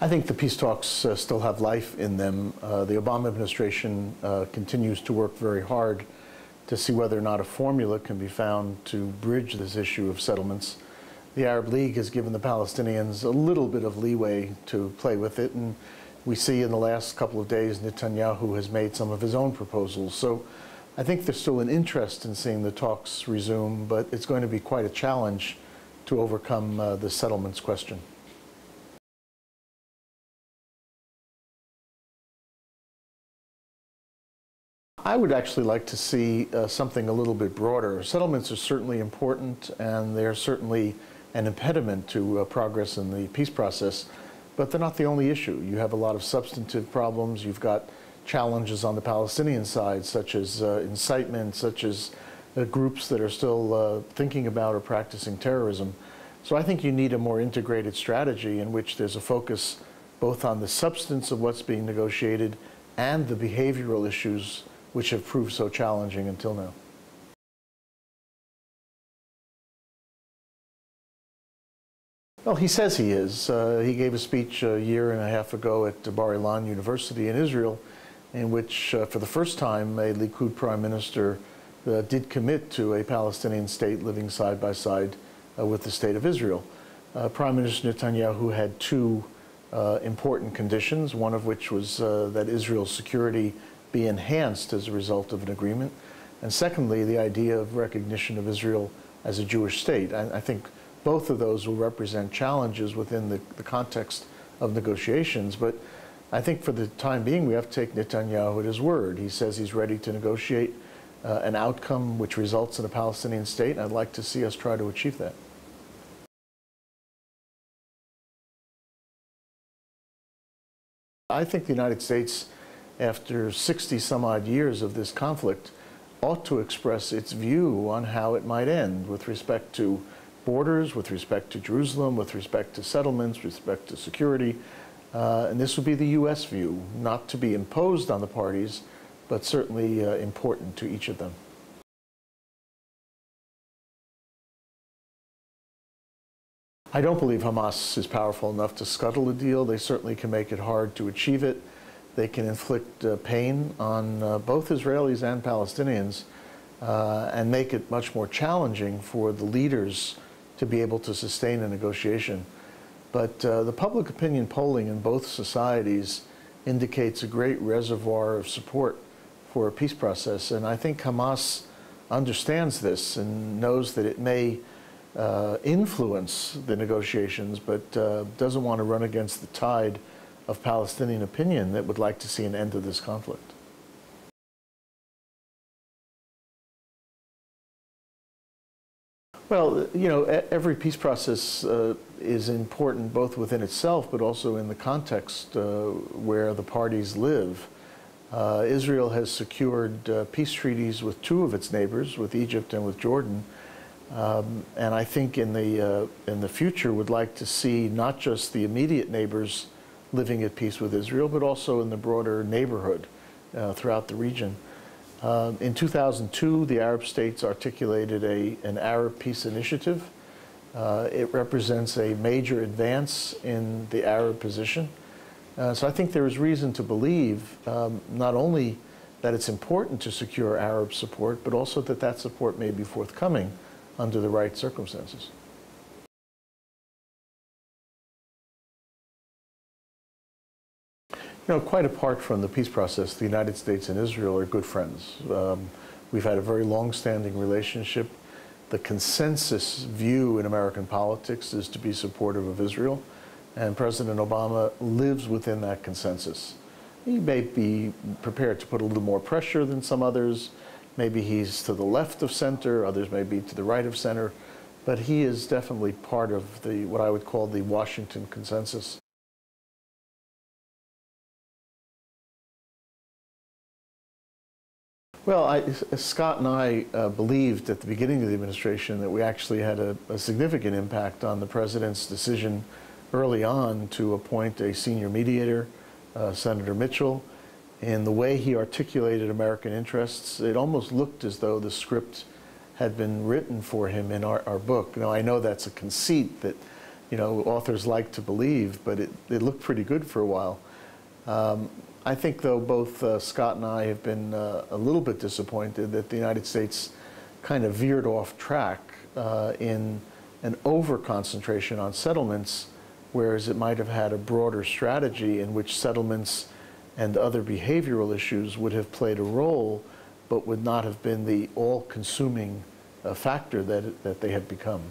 I think the peace talks still have life in them. The Obama administration continues to work very hard to see whether or not a formula can be found to bridge this issue of settlements. The Arab League has given the Palestinians a little bit of leeway to play with it, and we see in the last couple of days Netanyahu has made some of his own proposals. So I think there's still an interest in seeing the talks resume, but it's going to be quite a challenge to overcome the settlements question. I would actually like to see something a little bit broader. Settlements are certainly important, and they're certainly an impediment to progress in the peace process, but they're not the only issue. You have a lot of substantive problems. You've got challenges on the Palestinian side, such as incitement, such as groups that are still thinking about or practicing terrorism. So I think you need a more integrated strategy in which there's a focus both on the substance of what's being negotiated and the behavioral issues which have proved so challenging until now. Well, he says he is. He gave a speech a year and a half ago at Bar Ilan University in Israel, in which, for the first time, a Likud prime minister did commit to a Palestinian state living side by side with the state of Israel. Prime Minister Netanyahu had two important conditions, one of which was that Israel's security be enhanced as a result of an agreement, and secondly, the idea of recognition of Israel as a Jewish state. I think both of those will represent challenges within the context of negotiations, but I think for the time being we have to take Netanyahu at his word. He says he's ready to negotiate an outcome which results in a Palestinian state, and I'd like to see us try to achieve that. I think the United States, after 60 some odd years of this conflict, ought to express its view on how it might end with respect to borders, with respect to Jerusalem, with respect to settlements, with respect to security. And this would be the U.S. view, not to be imposed on the parties, but certainly important to each of them. I don't believe Hamas is powerful enough to scuttle a deal. They certainly can make it hard to achieve it. They can inflict pain on both Israelis and Palestinians and make it much more challenging for the leaders to be able to sustain a negotiation. But the public opinion polling in both societies indicates a great reservoir of support for a peace process. And I think Hamas understands this and knows that it may influence the negotiations, but doesn't want to run against the tide of Palestinian opinion that would like to see an end to this conflict. Well, you know, every peace process is important both within itself, but also in the context where the parties live. Israel has secured peace treaties with two of its neighbors, with Egypt and with Jordan. And I think in the future would like to see not just the immediate neighbors living at peace with Israel, but also in the broader neighborhood throughout the region. In 2002, the Arab states articulated an Arab peace initiative. It represents a major advance in the Arab position. So I think there is reason to believe not only that it's important to secure Arab support, but also that that support may be forthcoming under the right circumstances. You know, quite apart from the peace process, the United States and Israel are good friends. We've had a very long-standing relationship. The consensus view in American politics is to be supportive of Israel, and President Obama lives within that consensus. He may be prepared to put a little more pressure than some others. Maybe he's to the left of center, others may be to the right of center, but he is definitely part of what I would call the Washington consensus. Well, Scott and I believed at the beginning of the administration that we actually had a significant impact on the president's decision early on to appoint a senior mediator, Senator Mitchell. In the way he articulated American interests, it almost looked as though the script had been written for him in our book. Now, I know that's a conceit, that authors like to believe, but it looked pretty good for a while. I think, though, both Scott and I have been a little bit disappointed that the United States kind of veered off track in an over-concentration on settlements, whereas it might have had a broader strategy in which settlements and other behavioral issues would have played a role, but would not have been the all-consuming factor that they have become.